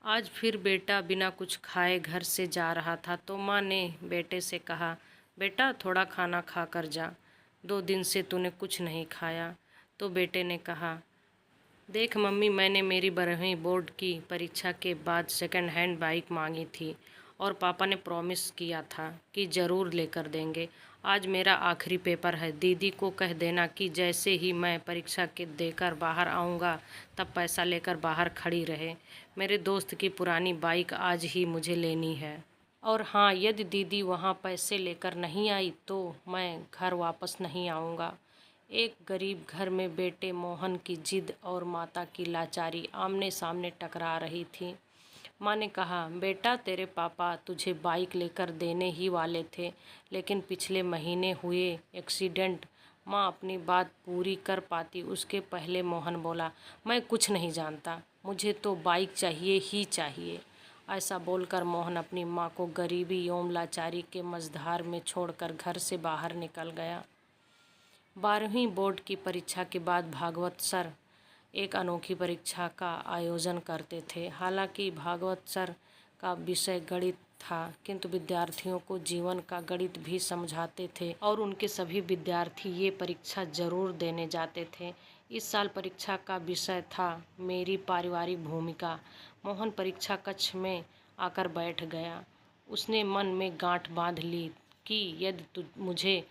आज फिर बेटा बिना कुछ खाए घर से जा रहा था तो माँ ने बेटे से कहा, बेटा थोड़ा खाना खा कर जा, 2 दिन से तूने कुछ नहीं खाया। तो बेटे ने कहा, देख मम्मी, मैंने मेरी 12वीं बोर्ड की परीक्षा के बाद सेकंड हैंड बाइक मांगी थी और पापा ने प्रॉमिस किया था कि ज़रूर लेकर देंगे। आज मेरा आखिरी पेपर है, दीदी को कह देना कि जैसे ही मैं परीक्षा के देकर बाहर आऊँगा तब पैसा लेकर बाहर खड़ी रहे। मेरे दोस्त की पुरानी बाइक आज ही मुझे लेनी है। और हाँ, यदि दीदी वहाँ पैसे लेकर नहीं आई तो मैं घर वापस नहीं आऊँगा। एक गरीब घर में बेटे मोहन की जिद और माता की लाचारी आमने सामने टकरा रही थी। माँ ने कहा, बेटा तेरे पापा तुझे बाइक लेकर देने ही वाले थे, लेकिन पिछले महीने हुए एक्सीडेंट। माँ अपनी बात पूरी कर पाती उसके पहले मोहन बोला, मैं कुछ नहीं जानता, मुझे तो बाइक चाहिए ही चाहिए। ऐसा बोलकर मोहन अपनी माँ को गरीबी एवं लाचारी के मझधार में छोड़कर घर से बाहर निकल गया। 12वीं बोर्ड की परीक्षा के बाद भागवत सर एक अनोखी परीक्षा का आयोजन करते थे। हालांकि भागवत सर का विषय गणित था, किंतु विद्यार्थियों को जीवन का गणित भी समझाते थे और उनके सभी विद्यार्थी ये परीक्षा जरूर देने जाते थे। इस साल परीक्षा का विषय था मेरी पारिवारिक भूमिका। मोहन परीक्षा कक्ष में आकर बैठ गया। उसने मन में गांठ बांध ली कि यदि मुझे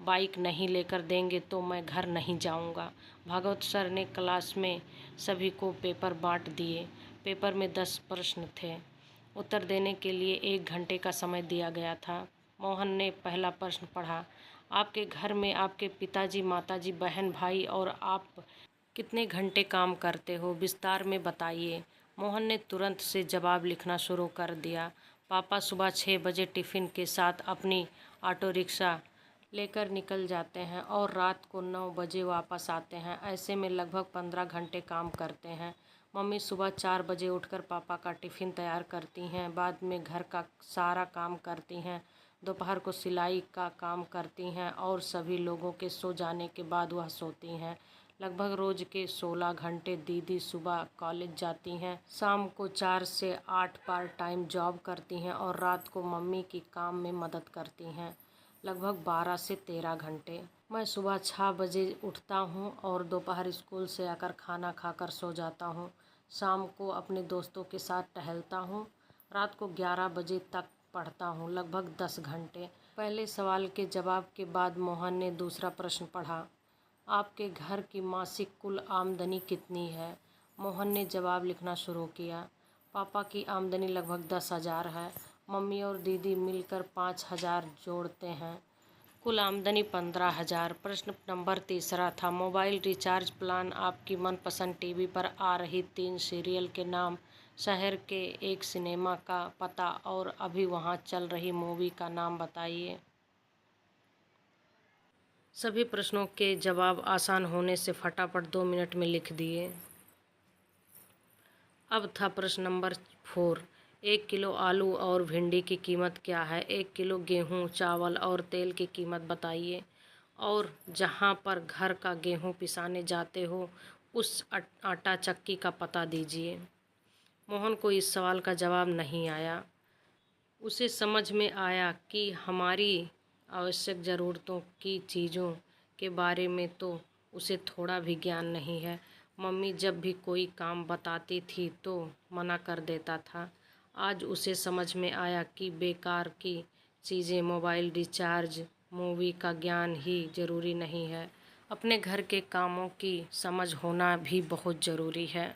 बाइक नहीं लेकर देंगे तो मैं घर नहीं जाऊंगा। भागवत सर ने क्लास में सभी को पेपर बांट दिए। पेपर में 10 प्रश्न थे। उत्तर देने के लिए 1 घंटे का समय दिया गया था। मोहन ने पहला प्रश्न पढ़ा, आपके घर में आपके पिताजी, माताजी, बहन, भाई और आप कितने घंटे काम करते हो, विस्तार में बताइए। मोहन ने तुरंत से जवाब लिखना शुरू कर दिया। पापा सुबह 6 बजे टिफ़िन के साथ अपनी ऑटो रिक्शा लेकर निकल जाते हैं और रात को 9 बजे वापस आते हैं। ऐसे में लगभग 15 घंटे काम करते हैं। मम्मी सुबह 4 बजे उठकर पापा का टिफ़िन तैयार करती हैं, बाद में घर का सारा काम करती हैं, दोपहर को सिलाई का काम करती हैं और सभी लोगों के सो जाने के बाद वह सोती हैं। लगभग रोज़ के 16 घंटे दीदी सुबह कॉलेज जाती हैं, शाम को 4 से 8 पार्ट टाइम जॉब करती हैं और रात को मम्मी की काम में मदद करती हैं। लगभग 12 से 13 घंटे। मैं सुबह 6 बजे उठता हूँ और दोपहर स्कूल से आकर खाना खाकर सो जाता हूँ। शाम को अपने दोस्तों के साथ टहलता हूँ। रात को 11 बजे तक पढ़ता हूँ, लगभग 10 घंटे। पहले सवाल के जवाब के बाद मोहन ने दूसरा प्रश्न पढ़ा, आपके घर की मासिक कुल आमदनी कितनी है? मोहन ने जवाब लिखना शुरू किया। पापा की आमदनी लगभग 10,000 है। मम्मी और दीदी मिलकर 5,000 जोड़ते हैं। कुल आमदनी 15,000। प्रश्न नंबर तीसरा था, मोबाइल रिचार्ज प्लान, आपकी मनपसंद टीवी पर आ रही 3 सीरियल के नाम, शहर के एक सिनेमा का पता और अभी वहाँ चल रही मूवी का नाम बताइए। सभी प्रश्नों के जवाब आसान होने से फटाफट 2 मिनट में लिख दिए। अब था प्रश्न नंबर 4, 1 किलो आलू और भिंडी की कीमत क्या है? 1 किलो गेहूँ, चावल और तेल की कीमत बताइए। और जहाँ पर घर का गेहूँ पिसाने जाते हो उस आटा चक्की का पता दीजिए। मोहन को इस सवाल का जवाब नहीं आया। उसे समझ में आया कि हमारी आवश्यक ज़रूरतों की चीज़ों के बारे में तो उसे थोड़ा भी ज्ञान नहीं है। मम्मी जब भी कोई काम बताती थी तो मना कर देता था। आज उसे समझ में आया कि बेकार की चीज़ें, मोबाइल रिचार्ज, मूवी का ज्ञान ही ज़रूरी नहीं है, अपने घर के कामों की समझ होना भी बहुत ज़रूरी है।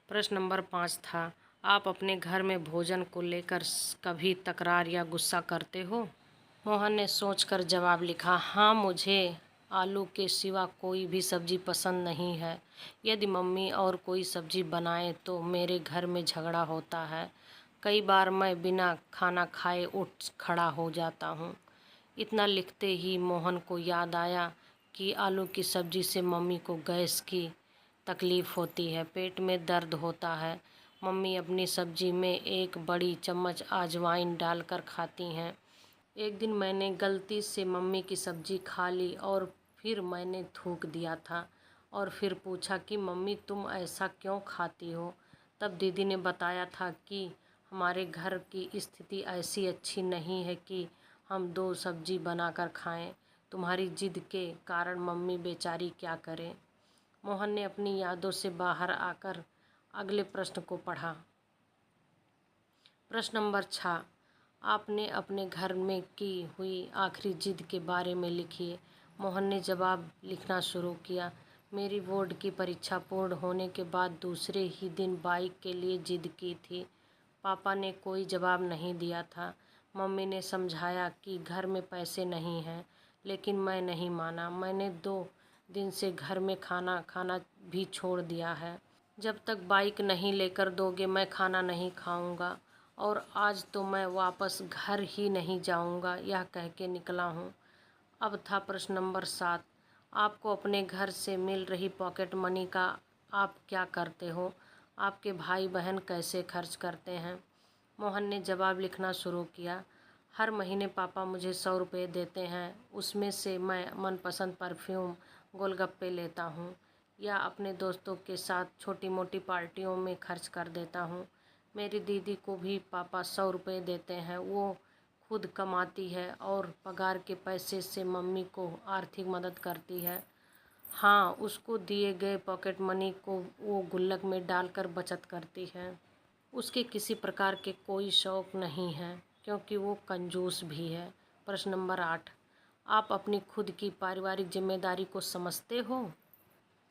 प्रश्न नंबर 5 था, आप अपने घर में भोजन को लेकर कभी तकरार या गुस्सा करते हो? मोहन ने सोचकर जवाब लिखा, हाँ, मुझे आलू के सिवा कोई भी सब्ज़ी पसंद नहीं है। यदि मम्मी और कोई सब्ज़ी बनाए तो मेरे घर में झगड़ा होता है। कई बार मैं बिना खाना खाए उठ खड़ा हो जाता हूँ। इतना लिखते ही मोहन को याद आया कि आलू की सब्ज़ी से मम्मी को गैस की तकलीफ़ होती है, पेट में दर्द होता है। मम्मी अपनी सब्ज़ी में 1 बड़ी चम्मच अजवाइन डालकर खाती हैं। एक दिन मैंने गलती से मम्मी की सब्ज़ी खा ली और फिर मैंने थूक दिया था और फिर पूछा कि मम्मी तुम ऐसा क्यों खाती हो? तब दीदी ने बताया था कि हमारे घर की स्थिति ऐसी अच्छी नहीं है कि हम 2 सब्जी बनाकर खाएं। तुम्हारी जिद के कारण मम्मी बेचारी क्या करे। मोहन ने अपनी यादों से बाहर आकर अगले प्रश्न को पढ़ा। प्रश्न नंबर 6, आपने अपने घर में की हुई आखिरी जिद के बारे में लिखिए। मोहन ने जवाब लिखना शुरू किया। मेरी बोर्ड की परीक्षा पूर्ण होने के बाद दूसरे ही दिन बाइक के लिए जिद की थी। पापा ने कोई जवाब नहीं दिया था। मम्मी ने समझाया कि घर में पैसे नहीं हैं, लेकिन मैं नहीं माना। मैंने 2 दिन से घर में खाना खाना भी छोड़ दिया है। जब तक बाइक नहीं लेकर दोगे मैं खाना नहीं खाऊंगा, और आज तो मैं वापस घर ही नहीं जाऊंगा, यह कह के निकला हूँ। अब था प्रश्न नंबर 7, आपको अपने घर से मिल रही पॉकेट मनी का आप क्या करते हो? आपके भाई बहन कैसे खर्च करते हैं? मोहन ने जवाब लिखना शुरू किया। हर महीने पापा मुझे 100 रुपये देते हैं, उसमें से मैं मनपसंद परफ्यूम, गोलगप्पे लेता हूँ या अपने दोस्तों के साथ छोटी मोटी पार्टियों में खर्च कर देता हूँ। मेरी दीदी को भी पापा 100 रुपये देते हैं, वो खुद कमाती है और पगार के पैसे से मम्मी को आर्थिक मदद करती है। हाँ, उसको दिए गए पॉकेट मनी को वो गुल्लक में डालकर बचत करती है। उसके किसी प्रकार के कोई शौक़ नहीं है, क्योंकि वो कंजूस भी है। प्रश्न नंबर 8, आप अपनी खुद की पारिवारिक जिम्मेदारी को समझते हो?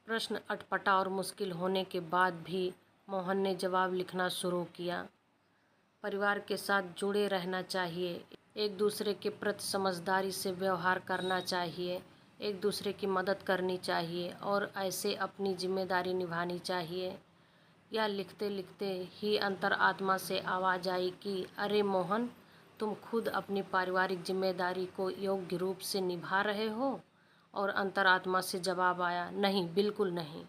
प्रश्न अटपटा और मुश्किल होने के बाद भी मोहन ने जवाब लिखना शुरू किया। परिवार के साथ जुड़े रहना चाहिए, एक दूसरे के प्रति समझदारी से व्यवहार करना चाहिए, एक दूसरे की मदद करनी चाहिए और ऐसे अपनी जिम्मेदारी निभानी चाहिए। यह लिखते लिखते ही अंतरात्मा से आवाज़ आई कि अरे मोहन, तुम खुद अपनी पारिवारिक जिम्मेदारी को योग्य रूप से निभा रहे हो? और अंतरात्मा से जवाब आया, नहीं, बिल्कुल नहीं।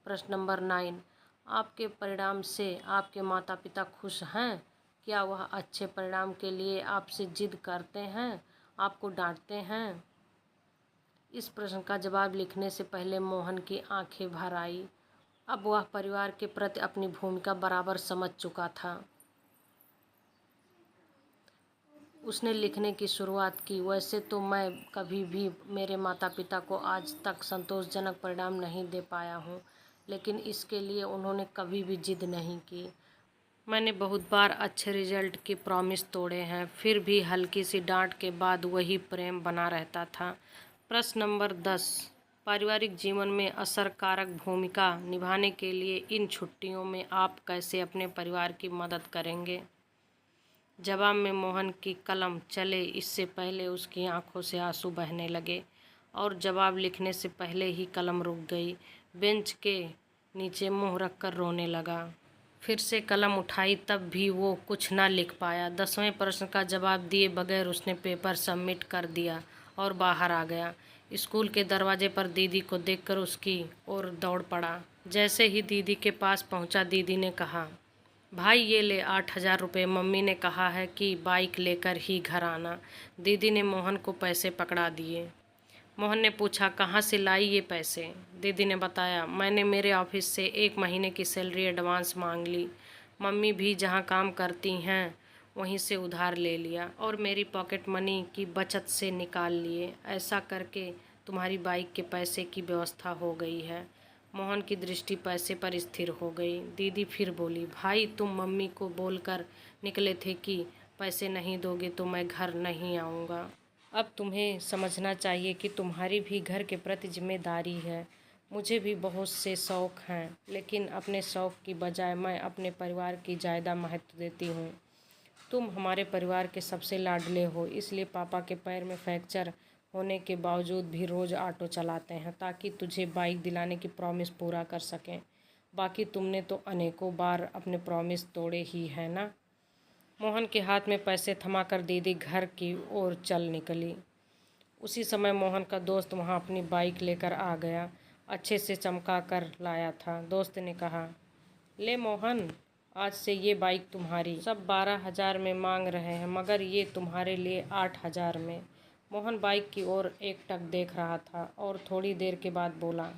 प्रश्न नंबर 9, आपके परिणाम से आपके माता पिता खुश हैं? क्या वह अच्छे परिणाम के लिए आपसे जिद करते हैं, आपको डांटते हैं? इस प्रश्न का जवाब लिखने से पहले मोहन की आंखें भर आई। अब वह परिवार के प्रति अपनी भूमिका बराबर समझ चुका था। उसने लिखने की शुरुआत की। वैसे तो मैं कभी भी मेरे माता पिता को आज तक संतोषजनक परिणाम नहीं दे पाया हूँ, लेकिन इसके लिए उन्होंने कभी भी जिद नहीं की। मैंने बहुत बार अच्छे रिजल्ट की प्रॉमिस तोड़े हैं, फिर भी हल्की सी डांट के बाद वही प्रेम बना रहता था। प्रश्न नंबर 10, पारिवारिक जीवन में असरकारक भूमिका निभाने के लिए इन छुट्टियों में आप कैसे अपने परिवार की मदद करेंगे? जवाब में मोहन की कलम चले इससे पहले उसकी आंखों से आंसू बहने लगे और जवाब लिखने से पहले ही कलम रुक गई। बेंच के नीचे मुंह रखकर रोने लगा। फिर से कलम उठाई, तब भी वो कुछ ना लिख पाया। 10वें प्रश्न का जवाब दिए बगैर उसने पेपर सबमिट कर दिया और बाहर आ गया। स्कूल के दरवाजे पर दीदी को देखकर उसकी ओर दौड़ पड़ा। जैसे ही दीदी के पास पहुंचा, दीदी ने कहा, भाई ये ले 8,000 रुपये, मम्मी ने कहा है कि बाइक लेकर ही घर आना। दीदी ने मोहन को पैसे पकड़ा दिए। मोहन ने पूछा, कहाँ से लाई ये पैसे? दीदी ने बताया, मैंने मेरे ऑफिस से 1 महीने की सैलरी एडवांस मांग ली। मम्मी भी जहाँ काम करती हैं वहीं से उधार ले लिया और मेरी पॉकेट मनी की बचत से निकाल लिए। ऐसा करके तुम्हारी बाइक के पैसे की व्यवस्था हो गई है। मोहन की दृष्टि पैसे पर स्थिर हो गई। दीदी फिर बोली, भाई तुम मम्मी को बोलकर निकले थे कि पैसे नहीं दोगे तो मैं घर नहीं आऊँगा। अब तुम्हें समझना चाहिए कि तुम्हारी भी घर के प्रति जिम्मेदारी है। मुझे भी बहुत से शौक़ हैं, लेकिन अपने शौक़ की बजाय मैं अपने परिवार की ज़्यादा महत्व देती हूँ। तुम हमारे परिवार के सबसे लाडले हो, इसलिए पापा के पैर में फ्रैक्चर होने के बावजूद भी रोज़ ऑटो चलाते हैं ताकि तुझे बाइक दिलाने की प्रॉमिस पूरा कर सकें। बाकी तुमने तो अनेकों बार अपने प्रॉमिस तोड़े ही है ना। मोहन के हाथ में पैसे थमाकर दीदी घर की ओर चल निकली। उसी समय मोहन का दोस्त वहां अपनी बाइक लेकर आ गया। अच्छे से चमका कर लाया था। दोस्त ने कहा, ले मोहन, आज से ये बाइक तुम्हारी। सब 12,000 में मांग रहे हैं, मगर ये तुम्हारे लिए 8,000 में। मोहन बाइक की ओर एकटक देख रहा था और थोड़ी देर के बाद बोला,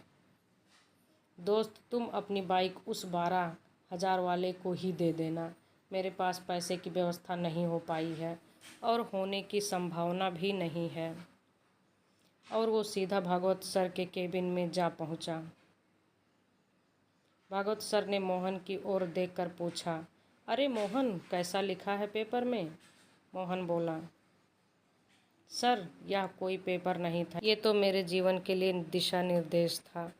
दोस्त तुम अपनी बाइक उस 12,000 1000 वाले को ही दे देना। मेरे पास पैसे की व्यवस्था नहीं हो पाई है और होने की संभावना भी नहीं है। और वो सीधा भागवत सर के केबिन में जा पहुंचा। भागवत सर ने मोहन की ओर देखकर पूछा, अरे मोहन, कैसा लिखा है पेपर में? मोहन बोला, सर यह कोई पेपर नहीं था, ये तो मेरे जीवन के लिए दिशा निर्देश था।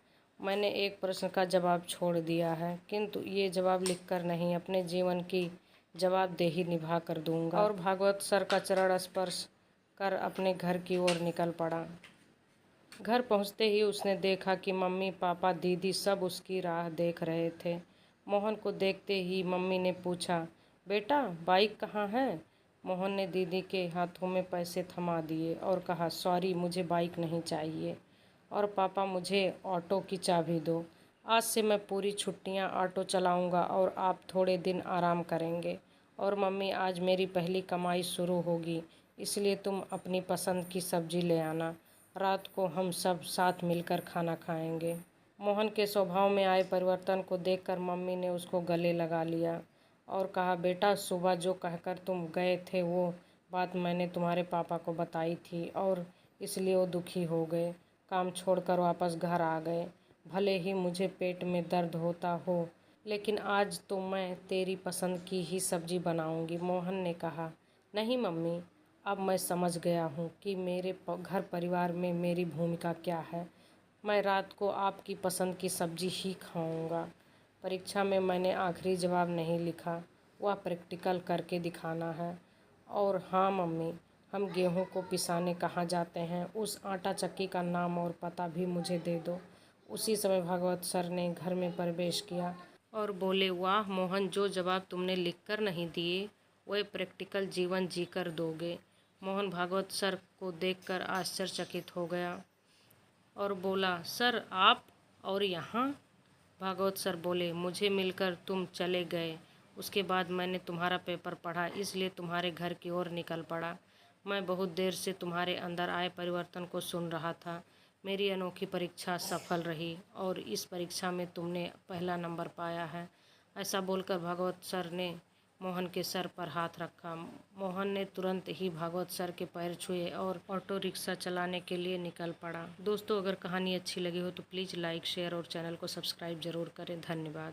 मैंने एक प्रश्न का जवाब छोड़ दिया है, किंतु ये जवाब लिखकर नहीं, अपने जीवन की जवाबदेही निभा कर दूंगा। और भागवत सर का चरण स्पर्श कर अपने घर की ओर निकल पड़ा। घर पहुंचते ही उसने देखा कि मम्मी, पापा, दीदी सब उसकी राह देख रहे थे। मोहन को देखते ही मम्मी ने पूछा, बेटा बाइक कहाँ है? मोहन ने दीदी के हाथों में पैसे थमा दिए और कहा, सॉरी, मुझे बाइक नहीं चाहिए। और पापा, मुझे ऑटो की चाबी दो। आज से मैं पूरी छुट्टियां ऑटो चलाऊंगा और आप थोड़े दिन आराम करेंगे। और मम्मी, आज मेरी पहली कमाई शुरू होगी, इसलिए तुम अपनी पसंद की सब्जी ले आना। रात को हम सब साथ मिलकर खाना खाएंगे। मोहन के स्वभाव में आए परिवर्तन को देखकर मम्मी ने उसको गले लगा लिया और कहा, बेटा, सुबह जो कहकर तुम गए थे वो बात मैंने तुम्हारे पापा को बताई थी और इसलिए वो दुखी हो गए, काम छोड़कर वापस घर आ गए। भले ही मुझे पेट में दर्द होता हो, लेकिन आज तो मैं तेरी पसंद की ही सब्जी बनाऊंगी। मोहन ने कहा, नहीं मम्मी, अब मैं समझ गया हूँ कि मेरे घर परिवार में मेरी भूमिका क्या है। मैं रात को आपकी पसंद की सब्जी ही खाऊंगा। परीक्षा में मैंने आखिरी जवाब नहीं लिखा, वह प्रैक्टिकल करके दिखाना है। और हाँ मम्मी, हम गेहूं को पिसाने कहाँ जाते हैं, उस आटा चक्की का नाम और पता भी मुझे दे दो। उसी समय भागवत सर ने घर में प्रवेश किया और बोले, वाह मोहन, जो जवाब तुमने लिखकर नहीं दिए वह प्रैक्टिकल जीवन जीकर दोगे। मोहन भागवत सर को देखकर आश्चर्यचकित हो गया और बोला, सर आप और यहाँ? भागवत सर बोले, मुझे मिलकर तुम चले गए, उसके बाद मैंने तुम्हारा पेपर पढ़ा, इसलिए तुम्हारे घर की ओर निकल पड़ा। मैं बहुत देर से तुम्हारे अंदर आए परिवर्तन को सुन रहा था। मेरी अनोखी परीक्षा सफल रही और इस परीक्षा में तुमने पहला नंबर पाया है। ऐसा बोलकर भागवत सर ने मोहन के सर पर हाथ रखा। मोहन ने तुरंत ही भागवत सर के पैर छुए और ऑटो रिक्शा चलाने के लिए निकल पड़ा। दोस्तों, अगर कहानी अच्छी लगी हो तो प्लीज़ लाइक, शेयर और चैनल को सब्सक्राइब जरूर करें। धन्यवाद।